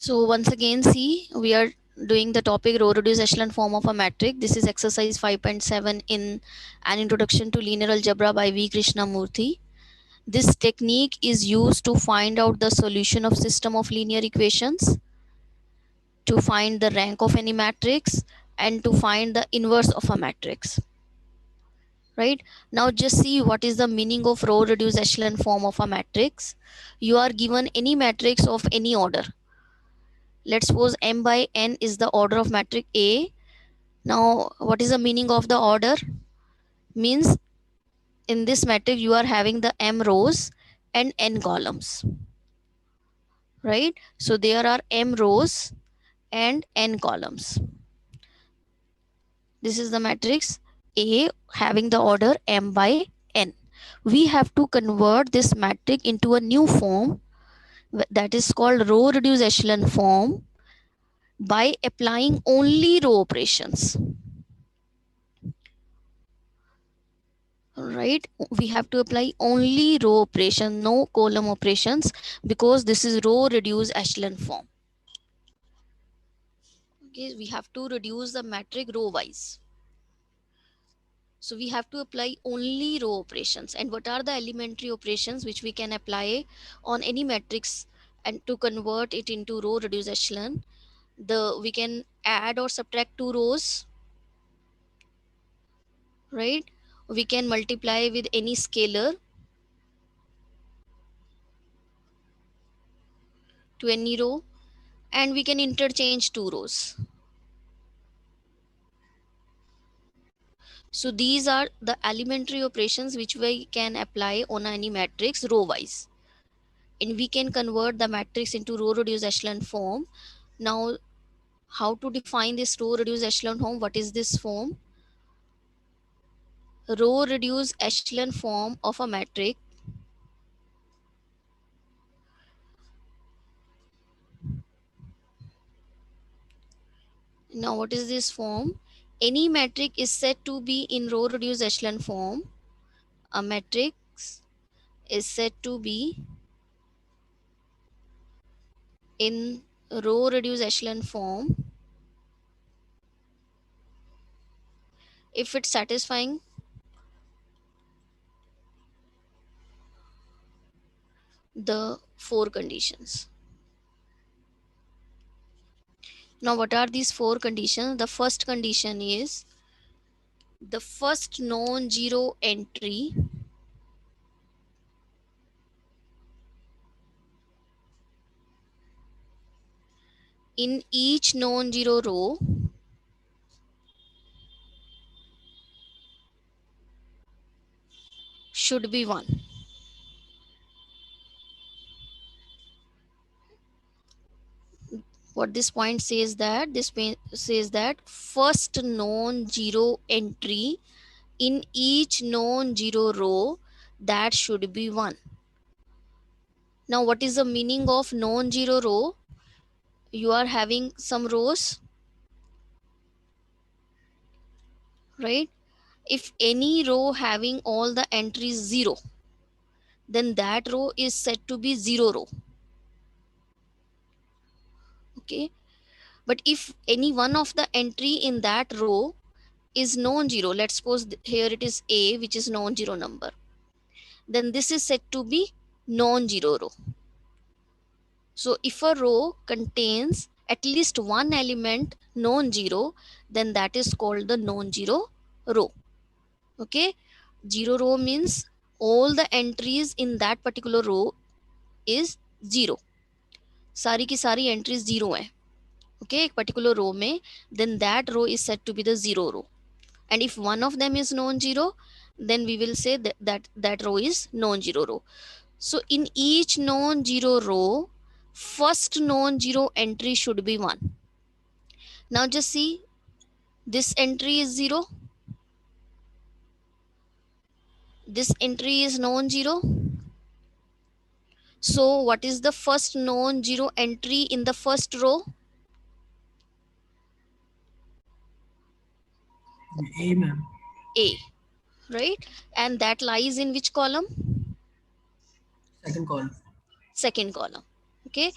So once again, see, we are doing the topic row reduced echelon form of a matrix. This is exercise 5.7 in An Introduction to Linear Algebra by V. Krishnamurthy. This technique is used to find out the solution of system of linear equations, to find the rank of any matrix, and to find the inverse of a matrix. Right? Now just see what is the meaning of row reduced echelon form of a matrix. You are given any matrix of any order. Let's suppose m by n is the order of matrix A. Now what is the meaning of the order? Means in this matrix you are having the m rows and n columns, right? So there are m rows and n columns. This is the matrix A having the order m by n. We have to convert this matrix into a new form that is called row reduced echelon form by applying only row operations. Right, we have to apply only row operation, no column operations, because this is row reduced echelon form. Okay, we have to reduce the matrix row wise, so we have to apply only row operations. And what are the elementary operations which we can apply on any matrix and to convert it into row reduced echelon? We can add or subtract two rows, right? We can multiply with any scalar to any row, and we can interchange two rows. So these are the elementary operations which we can apply on any matrix row wise, and we can convert the matrix into row reduced echelon form. Now how to define this row reduced echelon form? What is this form? Row reduced echelon form of a matrix now what is this form? Any matrix is said to be in row reduced echelon form. A matrix is said to be in row reduced echelon form if it's satisfying the four conditions. Now what are these four conditions? The first condition is the first non-zero entry in each non-zero row should be 1. What this point says that says that first non-zero entry in each non-zero row, that should be 1. Now what is the meaning of non-zero row? You are having some rows, right? If any row having all the entries 0, then that row is said to be 0 row. Okay, but if any one of the entry in that row is non-zero, let's suppose here it is A, which is non-zero number, then this is said to be non-zero row. So if a row contains at least one element non-zero, then that is called the non-zero row. Okay, zero row means all the entries in that particular row is 0. सारी की सारी entries 0 है. Okay, एक particular row में, then that row is said to be the 0 row. And if one of them is non-zero, then we will say that row is non-zero row. So in each non-zero row, first non-zero entry should be 1. Now just see, this entry is 0, this entry is non-zero. So what is the first non-zero entry in the first row? A, ma'am. A, right? And that lies in which column? Second column. Second column. Okay,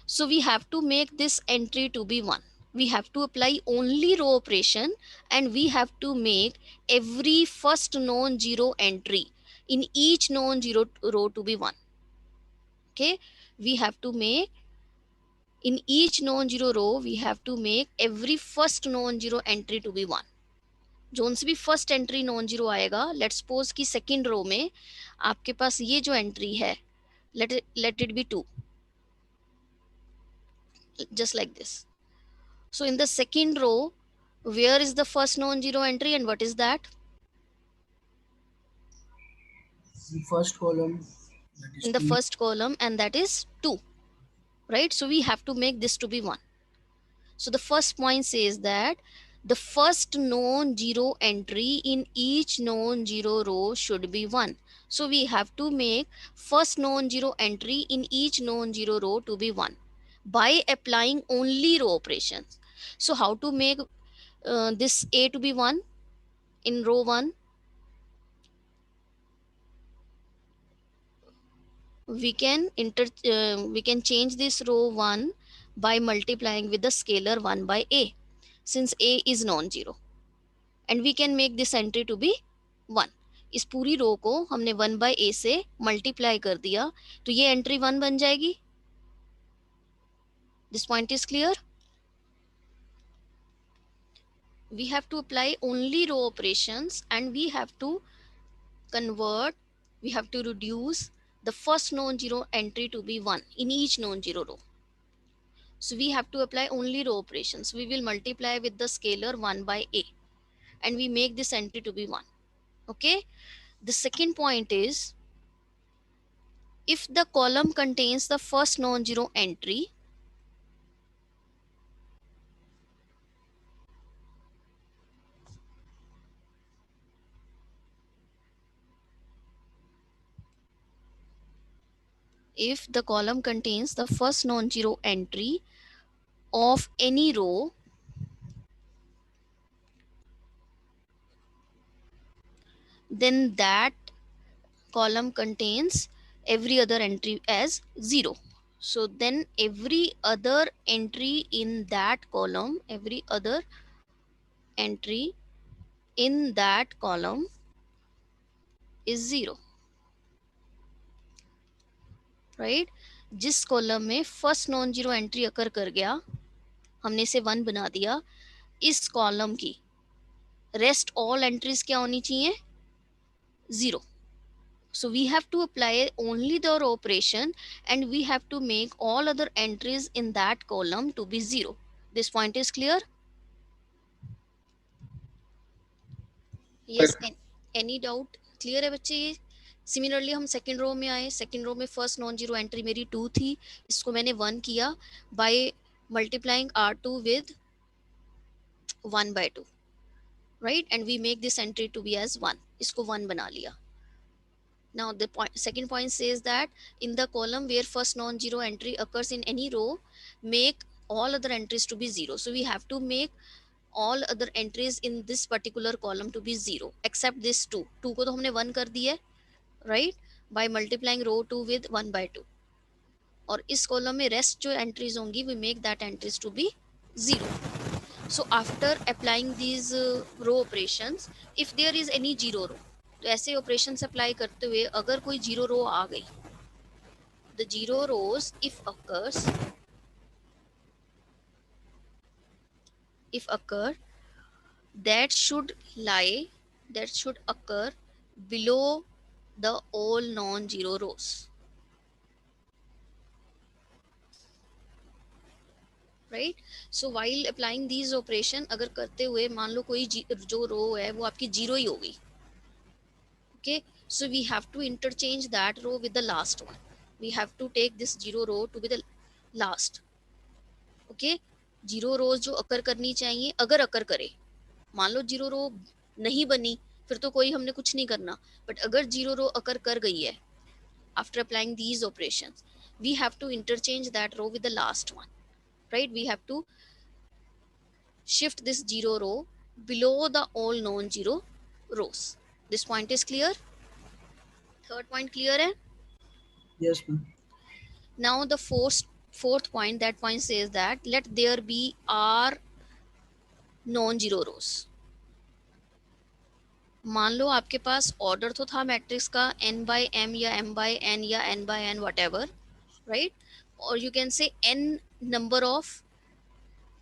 So we have to make this entry to be 1. We have to apply only row operation, and we have to make every first non-zero entry in each non-zero row to be 1. Okay, we have to make in each non-zero row, we have to make every first non-zero entry to be 1. Zone से भी first entry non zero आएगा, let's suppose कि second row में आपके पास ये जो entry है, let it be 2, just like this. So in the second row, where is the first non-zero entry and what is that? The first column, that is In the 2. first column, and that is 2, right? So we have to make this to be 1. So the first point says that the first non-zero entry in each non-zero row should be 1. So we have to make first non-zero entry in each non-zero row to be 1 by applying only row operations. So how to make this A to be 1 in row 1? We can change this row 1 by multiplying with the scalar 1 by A, since A is non-zero, and we can make this entry to be 1. इस पूरी रो को हमने 1 by A से multiply कर दिया, तो ये entry 1 बन जाएगी. This point is clear. We have to apply only row operations, and we have to convert, we have to reduce the first non-zero entry to be 1 in each non-zero row. So we have to apply only row operations. We will multiply with the scalar 1 by A, and we make this entry to be 1. Okay. The second point is, if the column contains the first non-zero entry, if the column contains the first non-zero entry of any row, then that column contains every other entry as 0. So then every other entry in that column, every other entry in that column is 0, right? जिस column में first non zero entry occur कर गया, हमने इसे 1 बना दिया, इस column की रेस्ट ऑल एंट्रीज क्या होनी चाहिए? 0. So we have to apply only the row operation, and we have to make all other entries in that column to be 0. This point is clear? Yes. Any doubt? Clear है बच्चे? ये similarly हम second row में आए. Second row में first non zero entry मेरी 2 थी, इसको मैंने 1 किया by multiplying R2 with 1 by 2, right? And we make this entry to be as 1. इसको 1 बना लिया. Now the second point says that in the column where first non-zero entry occurs in any row, make all other entries to be 0. So we have to make all other entries in this particular column to be 0 except this 2. 2 को तो हमने 1 कर दिया है, right? By multiplying row 2 with 1 by 2. और इस column में rest जो entries होंगी, we make that entries to be 0. So after applying these row operations, if there is any zero row, तो ऐसे operations apply करते हुए अगर कोई zero row आ गई, the zero rows if occur, that should occur below the all non-zero rows, right? So while applying these operation, अगर करते हुए मान लो कोई जो रो है वो आपकी जीरो ही हो गई, okay? So we have to interchange that row with the last one. We have to take this zero row to be the last, okay? Zero रोज जो अकर करनी चाहिए, अगर अकर करे, मान लो जीरो रो नहीं बनी, फिर तो कोई हमने कुछ नहीं करना. बट अगर जीरो रो अकर कर गई है, after applying these operations, we have to interchange that row with the last one, right? We have to shift this zero row below the all non-zero rows. This point is clear? Third point clear है? Yes, ma'am. Now the fourth fourth point, that point says that let there be r non-zero rows. मान लो आपके पास order तो था matrix का n by m या m by n या n by n whatever, right? और you can say n number of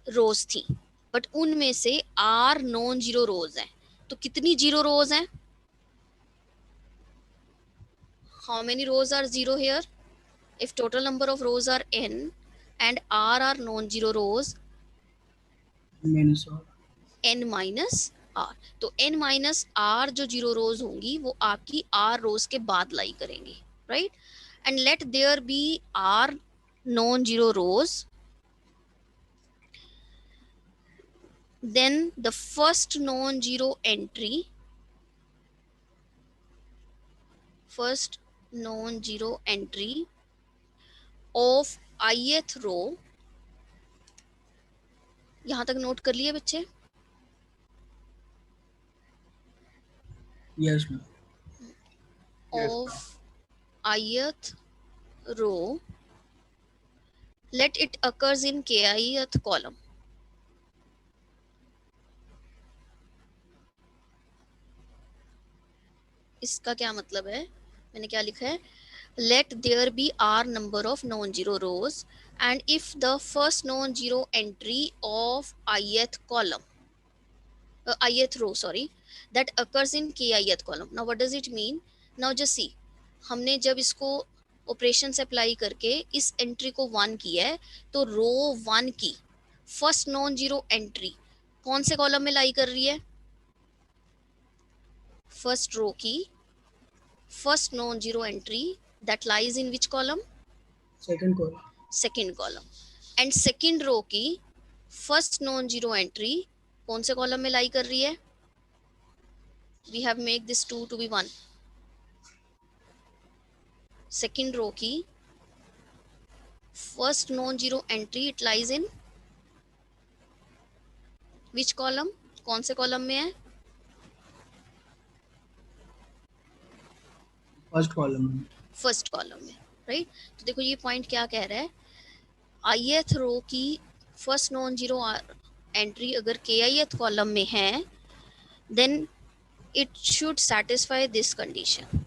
रोज थी, but उनमें से r नॉन जीरो रोज हैं. तो कितनी जीरो रोज हैं? How many rows are zero here? If total number of rows are n and r are non-zero rows, minus r. n minus r. तो n minus r जो zero rows होंगी वो आपकी r rows के बाद lie करेंगी, right? And let there be r non-zero rows, then the first non-zero entry, first non-zero entry of ith row, यहां तक नोट कर लिए बच्चे? Yes, ma'am. Of ith row, let it occurs in kith column. इसका क्या मतलब है? मैंने क्या लिखा है? Let there be r number of non-zero rows, and if the first non-zero entry of ith column, ith row, sorry, that occurs in kith column. Now what does it mean? Now just see, हमने जब इसको operation से apply करके इस entry को 1 किया है, तो रो 1 की फर्स्ट नॉन जीरो एंट्री कौन से कॉलम में लाई कर रही है? फर्स्ट रो की first non zero entry that lies in which column? Second column. Second column. And second row की first non zero entry कौन से column में lie कर रही है? We have make this 2 to be 1. Second row की first non zero entry it lies in which column? कौन से column में है? First column. फर्स्ट कॉलम में, राइट? तो देखो ये पॉइंट क्या कह रहा है, ith रो की फर्स्ट नॉन जीरो एंट्री अगर kith कॉलम में है, then it should satisfy this condition,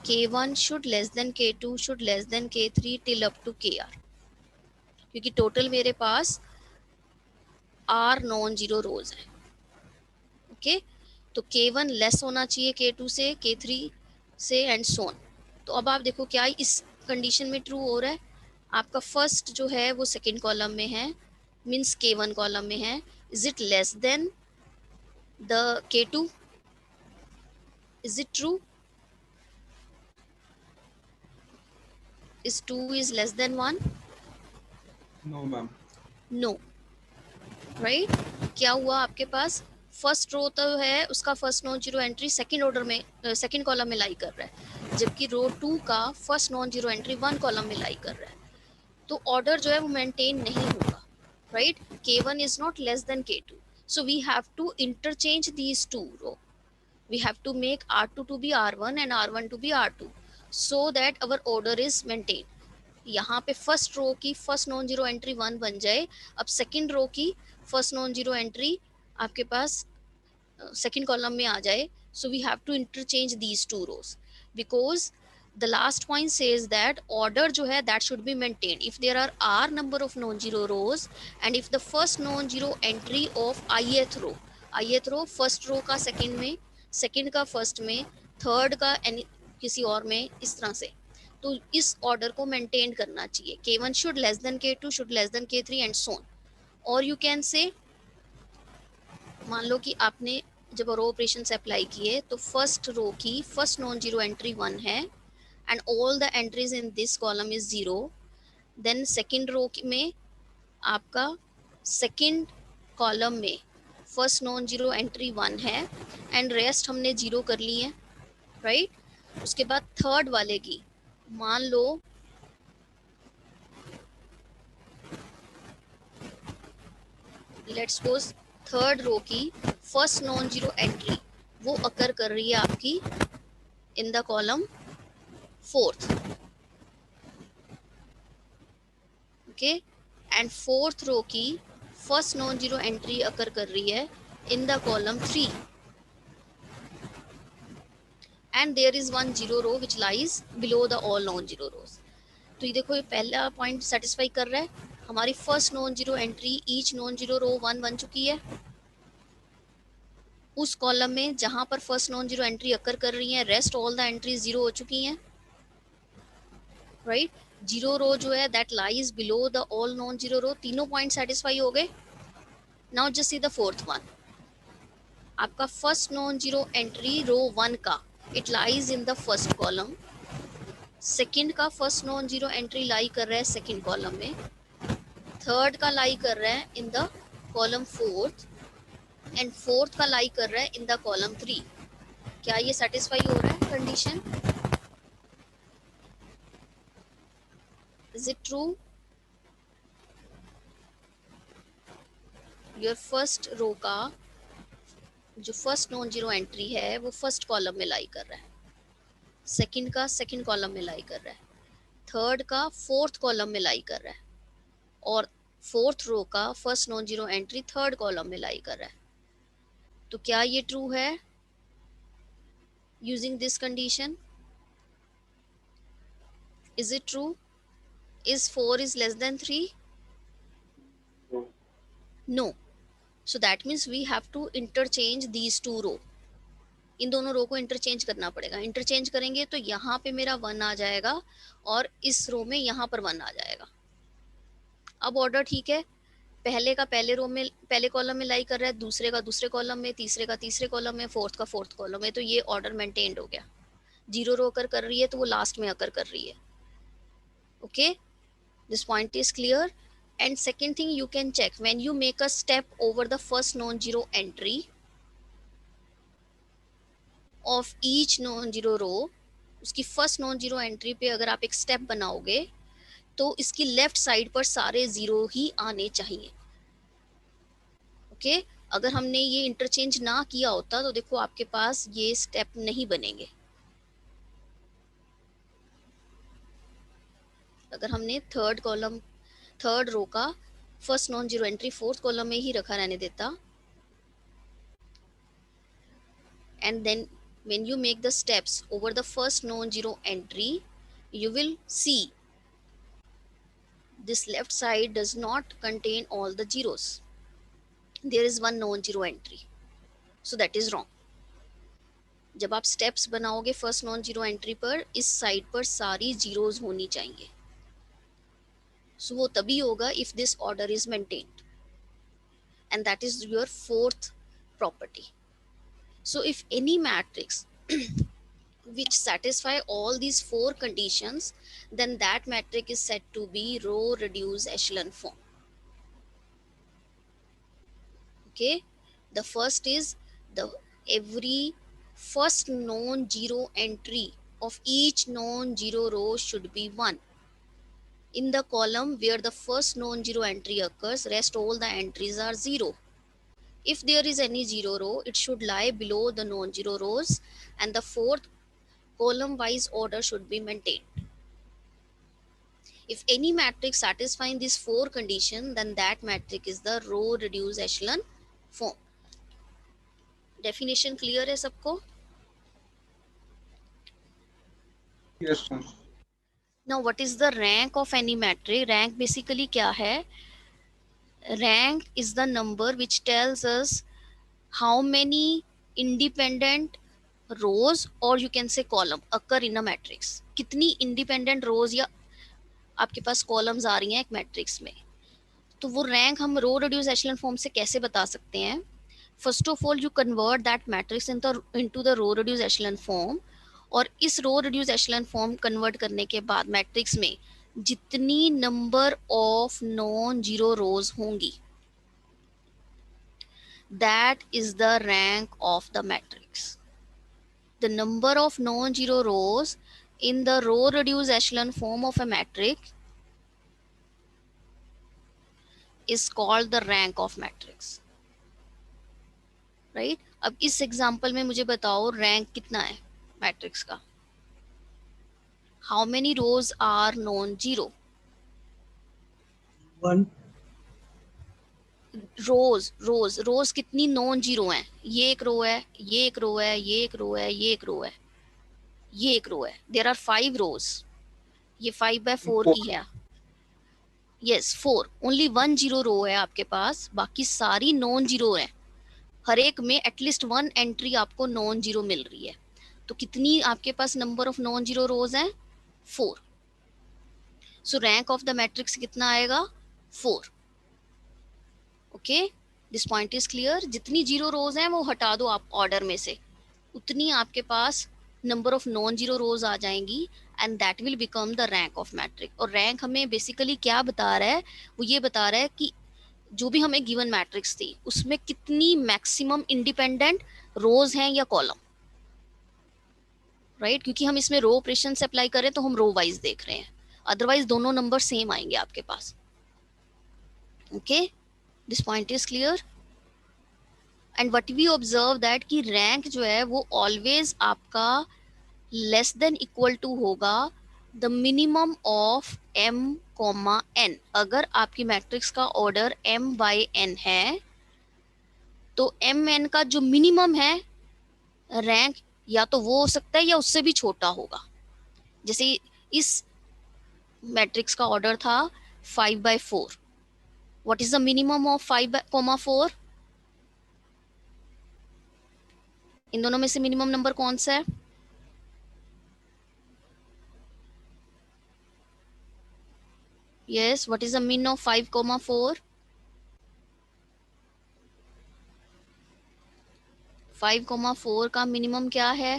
k1 should less than k2 should less than k3 till up to kr, क्योंकि टोटल मेरे पास r नॉन जीरो रोज है. Okay, तो k1 less होना चाहिए k2 से, k3 से एंड सो ऑन. तो अब आप देखो क्या इस कंडीशन में ट्रू हो रहा है? आपका फर्स्ट जो है वो सेकंड कॉलम में है, मींस k1 कॉलम में है. Is it less than the k2? Is it true? Is 2 is less than 1? No, ma'am. No, right? क्या हुआ आपके पास? फर्स्ट रो तो है उसका first non zero entry second order में सेकंड कॉलम में लाई कर रहा है, जबकि रो 2 का first non zero entry 1 column में लाई कर रहा है. तो ऑर्डर जो है वो मेंटेन नहीं होगा, right? k1 is not less than k2, so we have to interchange these two row. We have to make r2 to be r1 and r1 to be r2 so that our order is maintained. यहाँ पे first row की first non zero entry 1 बन जाए, अब second row की first non zero entry आपके पास second column में आ जाए. So we have to interchange these two rows because the last point says that order जो है that should be maintained if there are r number of non-zero rows and if the first non-zero entry of ith row first row का second में, second का first में, third का किसी और में, इस तरह से. तो इस ऑर्डर को मेंटेन करना चाहिए. k1 should less than k2 should less than k3 and so on. और you can say, मान लो कि आपने जब रो ऑपरेशन से अप्लाई किए तो फर्स्ट रो की फर्स्ट नॉन जीरो एंट्री 1 है and all the entries in this column is 0. then second row में आपका second column में first non zero entry 1 है and rest हमने 0 कर ली है, right? उसके बाद थर्ड वाले की मान लो लेट्स सपोज थर्ड रो की फर्स्ट नॉन जीरो एंट्री वो अकर कर रही है आपकी in the column fourth. Okay, and fourth row की first non zero entry occur कर रही है in the column 3 and there is one zero row which lies below the all non zero rows. तो ये देखो, ये पहला पॉइंट सेटिस्फाई कर रहा है। हमारी first non zero entry each non zero row 1 बन चुकी है। उस कॉलम में जहां पर first non zero entry occur कर रही है, rest all the entry zero हो चुकी हैं, राइट। जीरो रो जो है that lies below the all non zero row, तीनों पॉइंट सेटिस्फाई हो गए। Now just see the fourth one. आपका first non zero entry row 1 का it lies in the first column, second का first non zero entry लाई कर रहा है second column में, थर्ड का लाई कर रहा है in the column fourth, and fourth का लाई कर रहा है इन द कॉलम 3। क्या ये सेटिस्फाई हो रहा है condition? Is it true? Your first row का जो फर्स्ट नॉन जीरो एंट्री है वो फर्स्ट कॉलम में लाई कर रहा है, सेकंड का सेकंड कॉलम में लाई कर रहा है, थर्ड का फोर्थ कॉलम में लाई कर रहा है, और फोर्थ रो का first non zero entry third column में लाई कर रहा है। तो क्या ये ट्रू है using this condition? Is it true? Is 4 is less than 3? No. So that means we have to interchange these two row. इन दोनों रो को इंटरचेंज करना पड़ेगा। इंटरचेंज करेंगे तो यहाँ पे मेरा 1 आ जाएगा और इस रो में यहाँ पर 1 आ जाएगा। अब ऑर्डर ठीक है, पहले का पहले रो में पहले कॉलम में लाई कर रहा है, दूसरे का दूसरे कॉलम में, तीसरे का तीसरे कॉलम में, फोर्थ का फोर्थ कॉलम में, तो ये ऑर्डर मेंटेन्ड हो गया। जीरो रो अकर कर रही है तो वो लास्ट में अकर कर रही है। Okay, this point is clear. And second thing you can check, when you make a step over the first non-zero entry of each non-zero row, उसकी फर्स्ट नॉन जीरो एंट्री पे अगर आप एक स्टेप बनाओगे तो इसकी लेफ्ट साइड पर सारे जीरो ही आने चाहिए। ओके, अगर हमने ये इंटरचेंज ना किया होता तो देखो आपके पास ये स्टेप नहीं बनेंगे। अगर हमने थर्ड रो का first non zero entry fourth column में ही रखा रहने देता, and then when you make the steps over the first non-zero entry, you will see this left side does not contain all the zeros. There is one non-zero entry, so that is wrong. जब आप steps बनाओगे first non zero entry पर, इस side पर सारी zeros होनी चाहिए। सो वो तभी होगा if this order is maintained, and that is your fourth property. So if any matrix which satisfy all these four conditions, then that matrix is said to be row reduced echelon form. Okay, the first is the every first non-zero entry of each non-zero row should be 1. In the column where the first non-zero entry occurs, rest all the entries are 0. If there is any zero row, it should lie below the non-zero rows, and the fourth column wise order should be maintained. If any matrix satisfying these four conditions, then that matrix is the row reduced echelon form. Definition clear है सबको? Yes, sir. Now what is the rank of any matrix? Rank basically क्या है? Rank is the number which tells us how many independent rows or you can say column occur in a matrix. कितनी independent rows या आपके पास columns आ रही हैं एक matrix में, तो वो रैंक हम रो रिड्यूस एशेलन फॉर्म से कैसे बता सकते हैं? First of all you convert that matrix into the row reduce echelon form, और इस row reduce echelon form convert करने के बाद मैट्रिक्स में जितनी number of non zero rows होंगी, that is the rank of the matrix. The number of non zero rows in the row reduced echelon form of a matrix is called the rank of matrix, right? अब इस example में मुझे बताओ rank कितना है matrix का? How many rows are non zero? 1, rows कितनी non zero हैं? ये एक रो है, ये एक रो है, ये एक रो है, ये एक रो है, ये एक रो है. देयर आर 5 रोज. ये 5/4 4. की है. यस 4. ओनली 1 जीरो रो है आपके पास, बाकी सारी नॉन जीरो है. हर एक में एटलीस्ट 1 एंट्री आपको नॉन जीरो मिल रही है. तो कितनी आपके पास number of non zero rows हैं? 4. So rank of the matrix कितना आएगा? 4. Okay, this point is clear. जितनी जीरो रोज हैं वो हटा दो आप ऑर्डर में से, उतनी आपके पास number of non zero rows आ जाएंगी and that will become the rank of matrix. और रैंक हमें बेसिकली क्या बता रहा है? वो ये बता रहा है कि जो भी हमें गिवन मैट्रिक्स थी उसमें कितनी मैक्सिमम इंडिपेंडेंट रोज हैं या कॉलम. राइट, क्योंकि हम इसमें रो ऑपरेशन से अप्लाई करें तो हम रो वाइज देख रहे हैं, अदरवाइज दोनों नंबर सेम आएंगे आपके पास. Okay, this point is clear. And what we observe that कि रैंक जो है वो ऑलवेज आपका लेस देन इक्वल टू होगा the minimum of m comma n. अगर आपकी मैट्रिक्स का ऑर्डर m/n है तो mn का जो मिनिमम है रैंक या तो वो हो सकता है या उससे भी छोटा होगा. जैसे इस मैट्रिक्स का ऑर्डर था 5/4. What is the minimum of 5/4? इन दोनों में से मिनिमम नंबर कौन सा है? Yes, what is the min of 5/4? 5/4 का मिनिमम क्या है?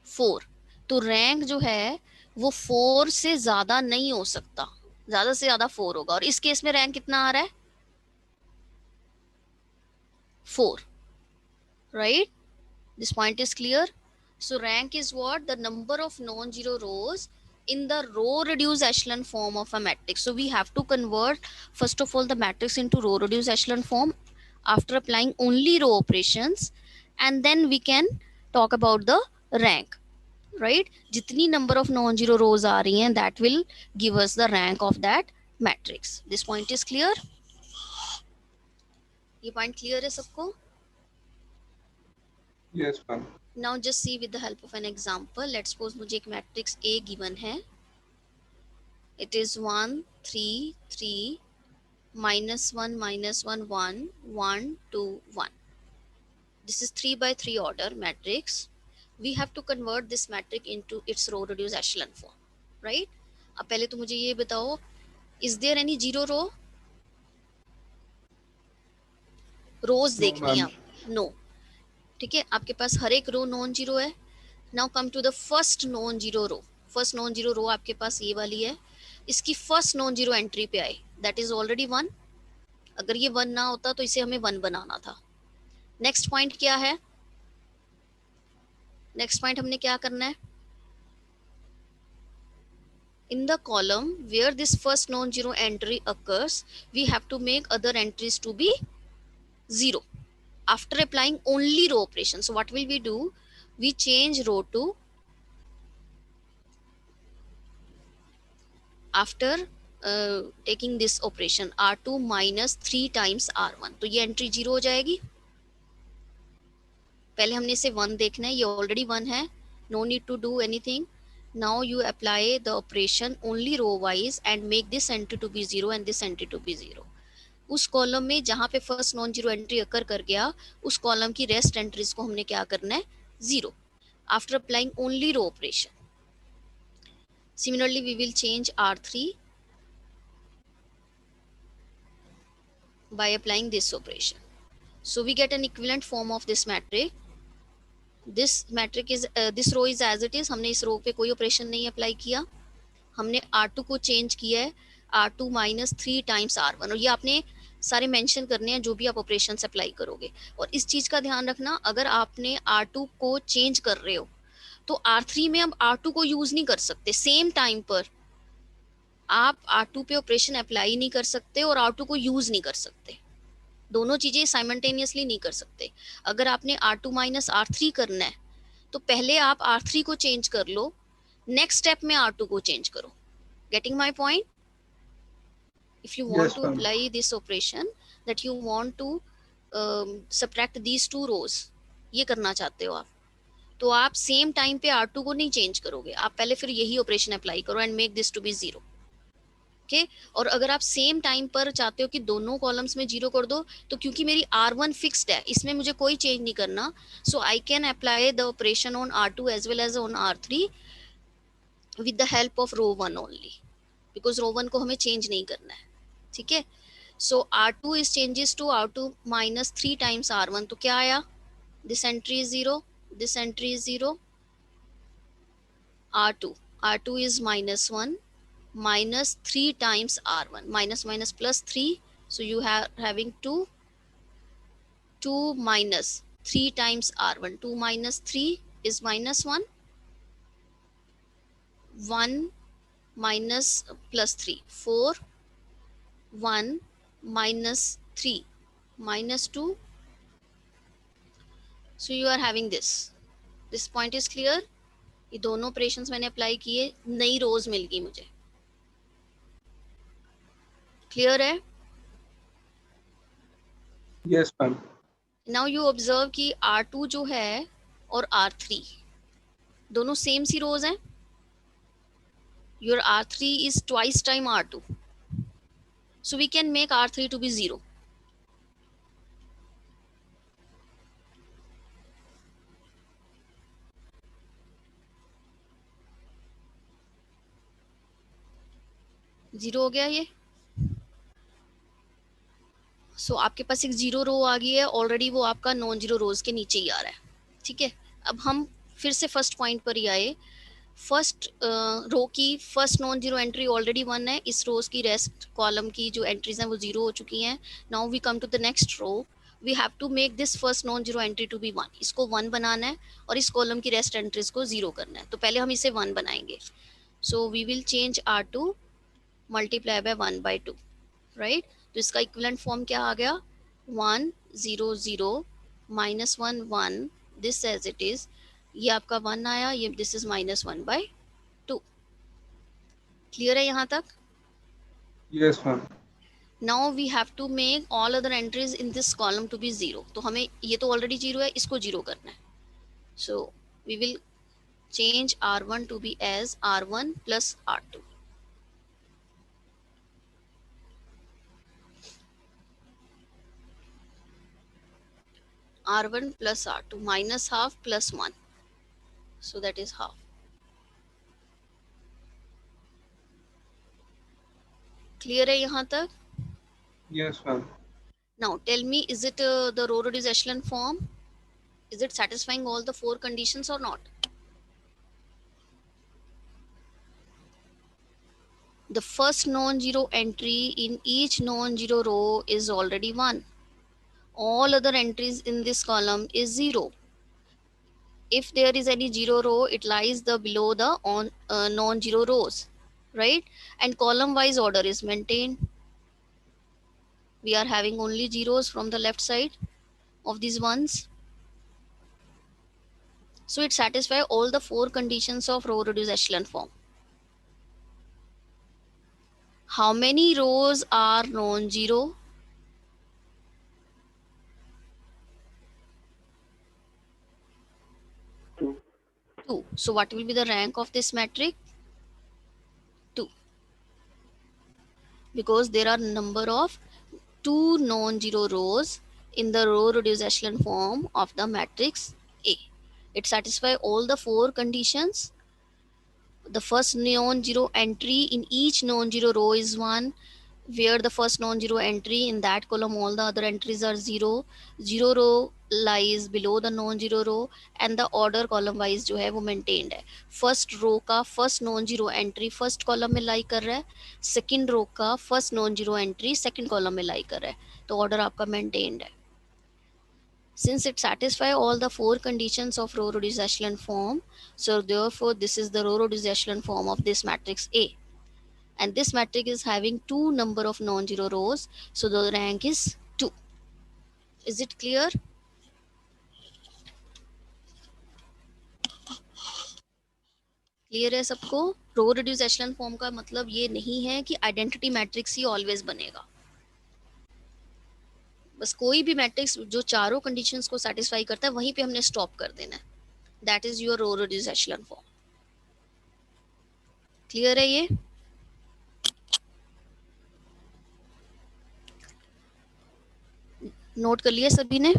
4. तो रैंक जो है वो 4 से ज्यादा नहीं हो सकता, ज्यादा से ज्यादा 4 होगा. और इस केस में रैंक कितना आ रहा है? 4. Right, this point is clear. So rank is what? The number of non-zero rows in the row reduced echelon form of a matrix. So we have to convert first of all the matrix into row reduced echelon form after applying only row operations, and then we can talk about the rank. Right? जितनी number of non-zero rows आ रही हैं that will give us the rank of that matrix. This point is clear? ये point clear है सबको? Yes, ma'am. Now just see with the help of an example. Let's suppose मुझे एक matrix A given है. It is 1 3 3 -1 -1 1 1 2 1. This is 3/3 order matrix. We have to convert this matrix into its row reduced echelon form, right? अब पहले तो मुझे ये बताओ, is there any zero row? Rose No, देखनी है ma'am. आप? नो. ठीक है, आपके पास हर एक रो नॉन जीरो है. Now come to the first non zero row. First non zero row आपके पास ये वाली है. इसकी फर्स्ट नॉन जीरो एंट्री पे आई, दैट इज ऑलरेडी 1. अगर ये 1 ना होता तो इसे हमें 1 बनाना था. नेक्स्ट पॉइंट क्या है? नेक्स्ट पॉइंट हमने क्या करना है? In the column where this first non-zero entry occurs, we have to make other entries to be 0 after applying only row operation. So what will we do? We change row to, after taking this operation, R2 minus 3 times R1. तो ये entry 0 हो जाएगी. पहले हमने इसे 1 देखना है, ये ऑलरेडी 1 है. No need to do anything. Now you apply the operation only row wise and make this entry to be 0 and this entry to be 0. उस कॉलम में जहां पे first non zero entry occur कर गया, उस column की rest entries को हमने क्या करना है? 0 after applying only row operation. Similarly, we will change R3 by applying this operation. So we get an equivalent form of this matrix. This matrix is this row is as it is. हमने इस रो पे कोई operation नहीं apply किया, हमने R2 को change किया है R2 minus 3 times R1. और ये आपने सारे मेंशन करने हैं जो भी आप ऑपरेशन अप्लाई करोगे. और इस चीज का ध्यान रखना, अगर आपने R2 को चेंज कर रहे हो तो R3 में अब R2 को यूज नहीं कर सकते. सेम टाइम पर आप R2 पे ऑपरेशन अप्लाई नहीं कर सकते और R2 को यूज नहीं कर सकते. दोनों चीजें साइमल्टेनियसली नहीं कर सकते. अगर आपने R2 minus R3 करना है तो पहले आप R3 को चेंज कर लो, नेक्स्ट स्टेप में R2 को चेंज करो. Getting my point? If you want Yes, to ma'am. apply this operation, that you want to subtract these two rows, ये करना चाहते हो आप, तो आप सेम टाइम पे R2 को नहीं चेंज करोगे, आप पहले फिर यही ऑपरेशन अप्लाई करो and make this to be 0. Okay, और अगर आप सेम टाइम पर चाहते हो कि दोनों कॉलम्स में 0 कर दो, तो क्योंकि मेरी R1 फिक्स्ड है, इसमें मुझे कोई चेंज नहीं करना, so I can apply the operation on R2 as well as on R3 with the help of row 1 only, because row 1 को हमें चेंज नहीं करना है. ठीक है, सो R2 is changes to R2 minus 3 times R1, तो क्या आया, this entry is 0, this entry is 0, R2 is minus 1 minus 3 times R1, minus minus plus 3, so you have having 2 minus 3 times R1, 2 minus 3 is minus 1, 1 minus plus 3, 4, 1 minus 3 minus 2, so you are having this point is clear. ये दोनों operations मैंने apply किए, नई रोज मिल गई मुझे. Clear है? Yes, ma'am. Now you observe कि R2 जो है और R3 दोनों सेम सी रोज हैं. Your R3 is twice time R2, so we can make R3 to be 0. Zero हो गया ये. सो आपके पास एक 0 रो आ गई है ऑलरेडी, वो आपका नॉन जीरो रोज के नीचे ही आ रहा है. ठीक है, अब हम फिर से फर्स्ट पॉइंट पर ही आए. फर्स्ट रो की first non zero entry already 1 है, इस रोज की रेस्ट कॉलम की जो एंट्रीज हैं वो 0 हो चुकी हैं. Now we come to the next row, we have to make this first non zero entry to be 1, इसको 1 बनाना है और इस कॉलम की रेस्ट एंट्रीज को 0 करना है. तो पहले हम इसे 1 बनाएंगे, so we will change R2 multiply by 1/2, right. तो इसका इक्विवेलेंट फॉर्म क्या आ गया, 1 0 0 minus 1 1, this as it is, ये आपका 1 आया, ये दिस इज -1/2. क्लियर है यहाँ तक? Yes, ma'am. Now we have to make all other entries in this column to be 0. तो हमें ये तो ऑलरेडी 0 है, इसको 0 करना है. So we will change R1 to be as R1 plus R2. R1 plus R2 minus half plus 1, so that is half. Clear है यहाँ तक? Yes, ma'am. Now tell me, is it the row reduced echelon form? Is it satisfying all the 4 conditions or not? The first non-zero entry in each non-zero row is already 1. All other entries in this column is 0. If there is any 0 row, it lies below the non-zero rows, right? And column wise order is maintained. We are having only zeros from the left side of these ones. So it satisfies all the 4 conditions of row reduced echelon form. How many rows are non-zero? 2. 2. So what will be the rank of this matrix? 2. Because there are number of 2 non-zero rows in the row reduced echelon form of the matrix A. It satisfies all the 4 conditions. The first non-zero entry in each non-zero row is 1, where the first non-zero entry in that column, all the other entries are 0. 0 row lies below the non-zero row, and the order column wise जो है वो maintained है. First row का first non-zero entry first column में lie कर रहा है, second row का first non-zero entry second column में lie कर रहा है, तो order आपका maintained है. Since it satisfies all the 4 conditions of row reduced echelon form, so therefore this is the row reduced echelon form of this matrix A. And this matrix is having 2 number of non-zero rows, so the rank is 2. Is it clear? Clear है सबको? रो reduce echelon form का मतलब ये नहीं है कि identity matrix ही always बनेगा। बस कोई भी मैट्रिक्स जो चारों कंडीशंस को सेटिस्फाई करता है वहीं पे हमने स्टॉप कर देना है। That is your row reduce echelon form. Clear है ये? नोट कर लिया सभी ने?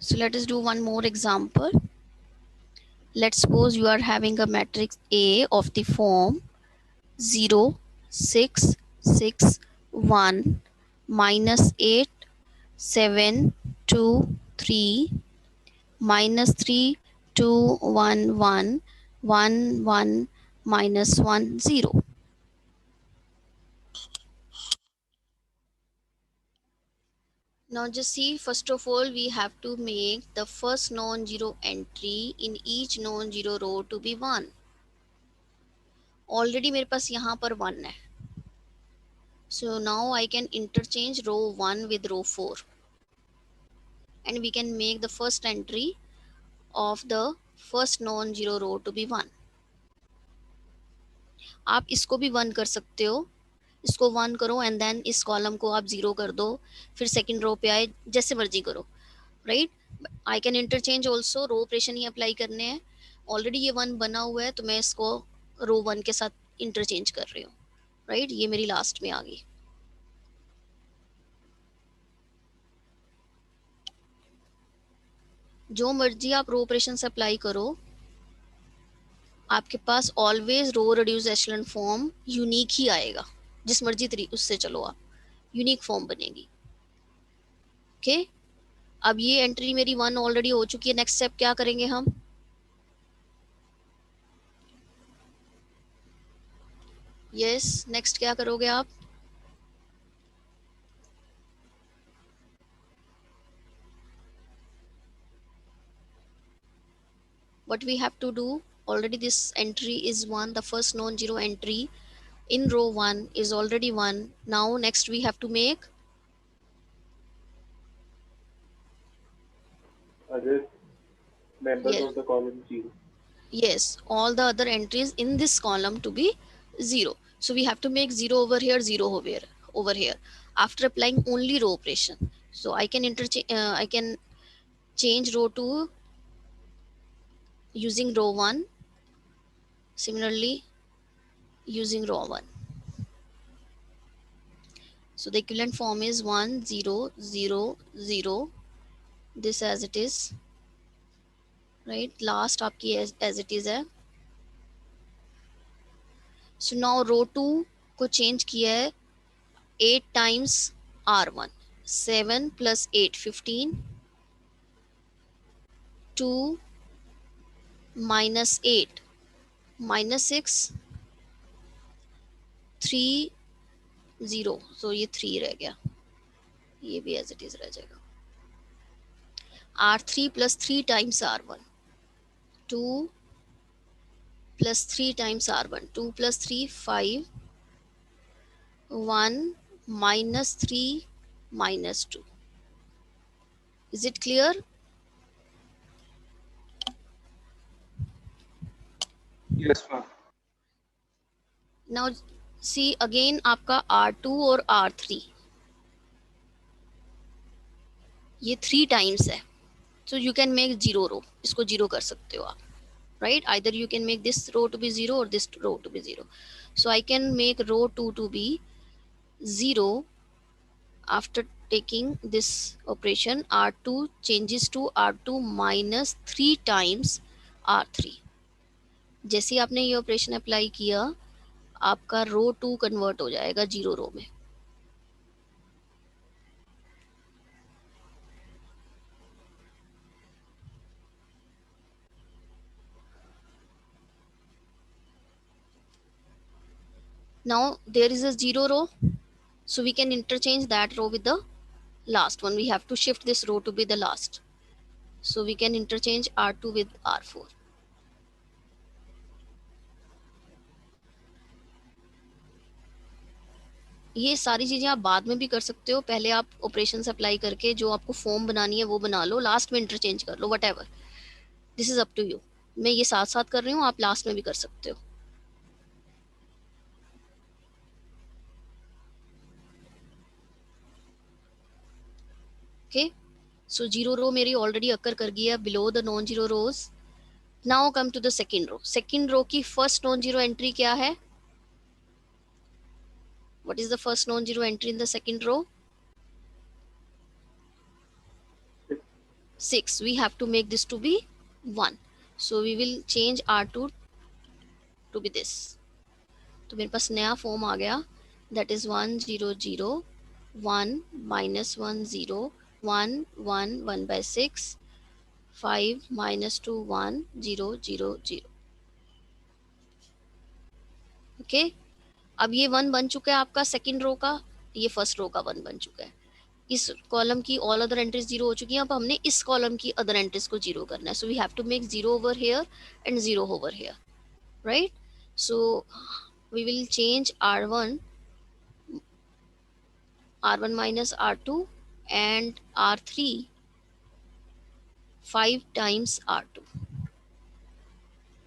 So let us do one more example. Let's suppose you are having a matrix A of the form 0, 6, 6, 1, minus 8, 7, 2, 3, minus 3, 2, 1, 1, 1, 1, minus 1, 0. Now just see, first of all we have to make the first non-zero entry in each non-zero row to be 1. Already मेरे पास यहाँ पर 1 है. So now I can interchange row 1 with row 4. And we can make the first entry of the first non-zero row to be 1. आप इसको भी 1 कर सकते हो, इसको 1 करो एंड देन इस कॉलम को आप 0 कर दो, फिर सेकंड रो पे आए, जैसे मर्जी करो, right? I can interchange also, row operation ही अप्लाई करने हैं। ऑलरेडी ये 1 बना हुआ है तो मैं इसको रो 1 के साथ इंटरचेंज कर रही हूँ, राइट? ये मेरी लास्ट में आ गई। जो मर्जी आप रो ऑपरेशन से अप्लाई करो, आपके पास always row reduce echelon form unique ही आएगा। जिस मर्जी तरीके उससे चलो आप, यूनिक फॉर्म बनेगी। ओके, अब ये एंट्री मेरी 1 ऑलरेडी हो चुकी है। नेक्स्ट स्टेप क्या करेंगे हम? यस, नेक्स्ट क्या करोगे आप? What we have to do, already this entry is 1, the first non-zero entry in row 1 is already 1. Now next we have to make other members yes, of the column 0. yes, all the other entries in this column to be 0. So we have to make 0 over here, 0 over here after applying only row operation. So I can I can change row 2 using row 1, similarly using row 1. So the equivalent form is 1, 0, 0, 0, this as it is, right? Last आपकी as it is है. So now row 2 को change किया है 8 times R1, 7 plus 8, 15, 2 minus 8, minus 6, 3, 0. So ये 3 रह गया, ये भी as it is रह जाएगा. R3 plus 3 times R1, 2 plus 3 times R1, 2 plus 3, 5, 1 minus 3 minus 2. Is it clear? Yes, ma'am. Now see again आपका R2 और R3 ये 3 times है, so you can make 0 row, इसको 0 कर सकते हो आप, right? Either you can make this row to be 0 or this row to be 0. So I can make row 2 to be 0 after taking this operation. R2 changes to R2 minus 3 times R3. जैसे आपने ये operation apply किया, आपका रो 2 convert हो जाएगा 0 रो में. Now there is a 0 row, so we can interchange that row with the last one. We have to shift this row to be the last, so we can interchange R2 with R4. ये सारी चीज़ें आप बाद में भी कर सकते हो, पहले आप ऑपरेशन अप्लाई करके जो आपको फॉर्म बनानी है वो बना लो, लास्ट में इंटरचेंज कर लो, whatever, this is up to you. मैं ये साथ साथ कर रही हूँ, आप लास्ट में भी कर सकते हो। ओके, सो जीरो रो मेरी ऑलरेडी अकर कर गई है below the non zero rows. Now come to the second row. Second row की फर्स्ट नॉन जीरो एंट्री क्या है? What is the first non zero entry in the second row? 6. We have to make this to be 1, so we will change R2 to be this। तो मेरे पास नया form आ गया, that is 1 0 0 1 minus 1 0 1 1 1 by 6 5 minus 2 1 0 0 0। Okay, अब ये 1 बन चुका है आपका सेकेंड रो का, ये फर्स्ट रो का 1 बन चुका है। इस कॉलम की ऑल अदर एंट्रीज जीरो हो चुकी हैं, अब हमने इस कॉलम की अदर एंट्रीज को जीरो करना है, so we have to make 0 over here and 0 over here, right? So we will change R1 minus R2 and R3 5 times R2,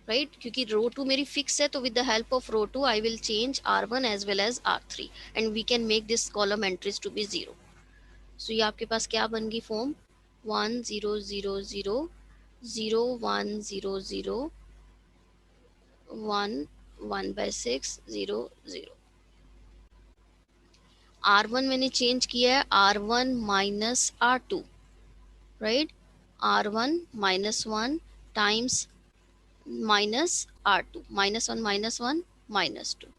right? क्योंकि रो 2 मेरी फिक्स है, तो with the help of row 2 I will change R1 as well as R3 and we can make this column entries to be 0। सो ये आपके पास क्या बन गई फॉर्म? 1 0 0 0 0 1 0 0 1 1 by 6 0 0। R1 मैंने चेंज किया है R1 minus R2, right? R1 minus 1 times minus R2, minus 1 minus 2,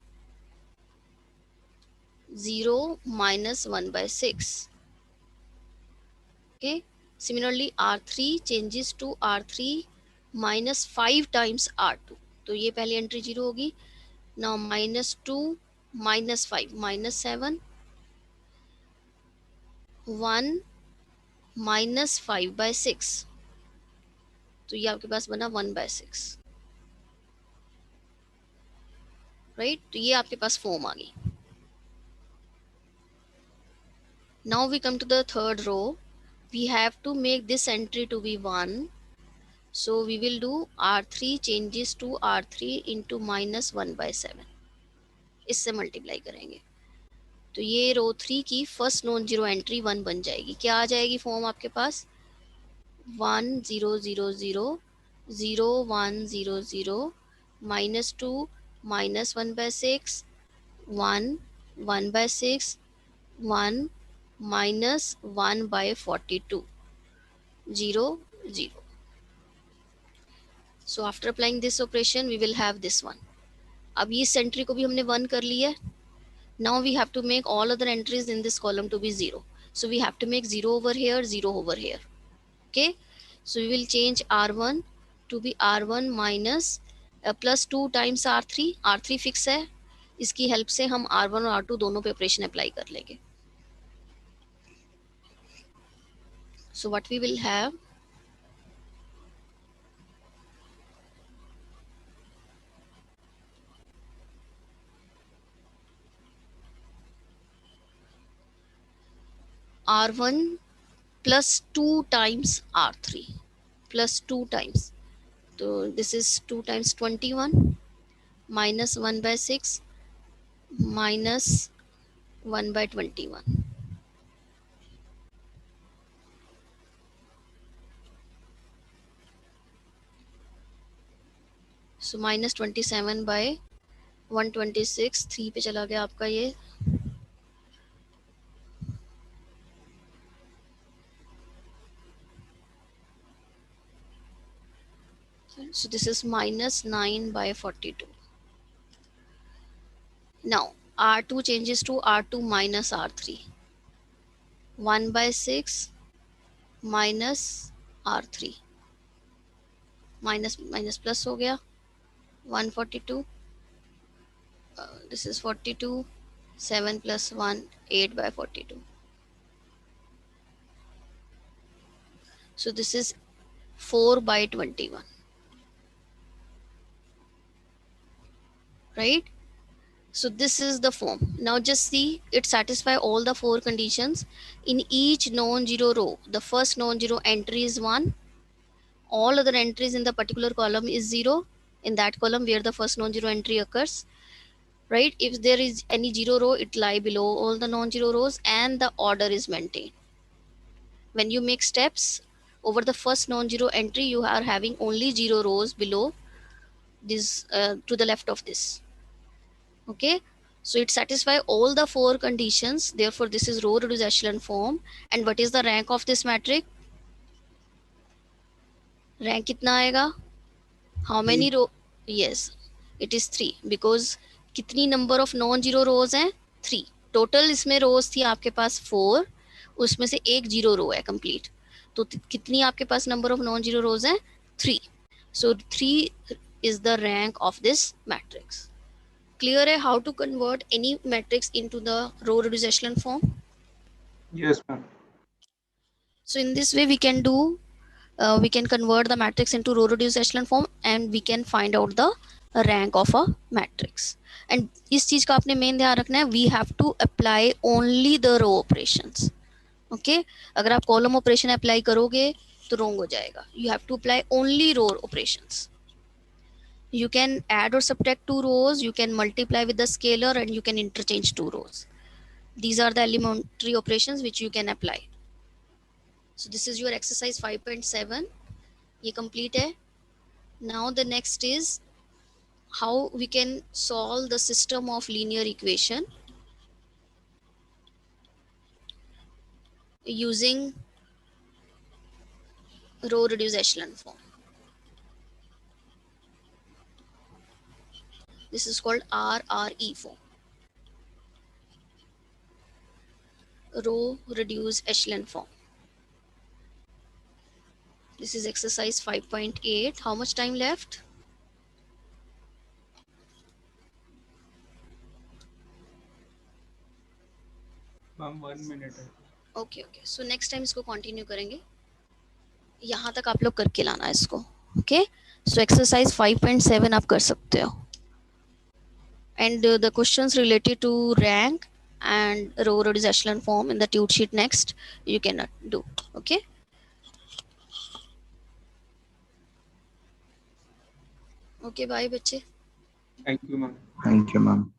0 minus 1 by 6। Okay, similarly R3 changes to R3 minus 5 times R2, तो ये पहली एंट्री 0 होगी। now minus 2 minus 5 minus 7 1 minus 5 by 6, तो ये आपके पास बना 1 by 6, राइट? तो ये आपके पास फॉर्म आ गई। Now we come to the third row. We have to make this entry to be 1. So we will do R3 changes to R3 into minus 1 by 7. इससे multiply करेंगे, तो ये रो 3 की फर्स्ट नॉन जीरो एंट्री 1 बन जाएगी। क्या आ जाएगी form आपके पास? 1 0 0 0 0 1 0 0 minus 2 minus 1 by 6 1 1 by 6 1 minus 1 by 42 0 0। So after applying this operation we will have this one। अब इस एंट्री को भी हमने 1 कर लिया है। Now we have to make all other entries in this column to be 0, so we have to make 0 over here 0 over here। Okay, so we will change R1 to be R1 minus plus 2 times R3। R3 fix है, इसकी help से हम R1 और R2 दोनों पे operation apply कर लेंगे। So what we will have, R1 plus 2 times R3 plus 2 times, so this is 2 times 21 minus 1 by 6 minus 1 by 21, so minus 27 by 126, 3 पे चला गया आपका ये, so this is minus 9 by 42। now R2 changes to R2 minus R3, 1 by 6 minus R3, minus minus plus हो गया 142, this is 42, 7 plus 1 8 by 42, so this is 4 by 21, right? So this is the form. Now just see, it satisfy all the four conditions. In each non-zero row, the first non-zero entry is 1. All other entries in the particular column is 0, in that column where the first non-zero entry occurs, right? If there is any zero row, it lie below all the non-zero rows, and the order is maintained. When you make steps over the first non-zero entry, you are having only 0 rows below this, to the left of this. Okay, so it satisfy all the four conditions, therefore this is row reduced echelon form. And what is the rank of this matrix? Rank kitna aayega? How many row? Yes, it is 3, because कितनी number of non zero rows हैं? 3. Total इसमें rows थी आपके पास 4, उसमें से एक zero रो है complete, तो कितनी आपके पास number of non zero rows हैं? 3. So 3 is the rank of this matrix. Clear है how to convert any matrix into the row reduced echelon form? Yes, ma'am. So in this way we can do, we can convert the matrix into row reduced echelon form, and we can find out the rank of a matrix. And इस चीज का आपने main ध्यान रखना है, we have to apply only the row operations. Okay, अगर आप column operation apply करोगे तो wrong हो जाएगा. You have to apply only row operations. You can add or subtract two rows, you can multiply with the scalar, and you can interchange two rows. These are the elementary operations which you can apply. So this is your exercise 5.7. ये complete है. Now the next is how we can solve the system of linear equation using row reduced echelon form. This is called RRE form. Row reduced echelon form. This is exercise 5.8. How much time left? Ma'am, 1 minute है. Okay, okay. So next time इसको continue करेंगे. यहाँ तक आप लोग करके लाना है इसको. Okay. So exercise 5.7 आप कर सकते हो. And the questions related to rank and row reduced echelon form in the tute sheet next you cannot do. Okay. Okay, bye बच्चे. Thank you, ma'am. Thank you, ma'am.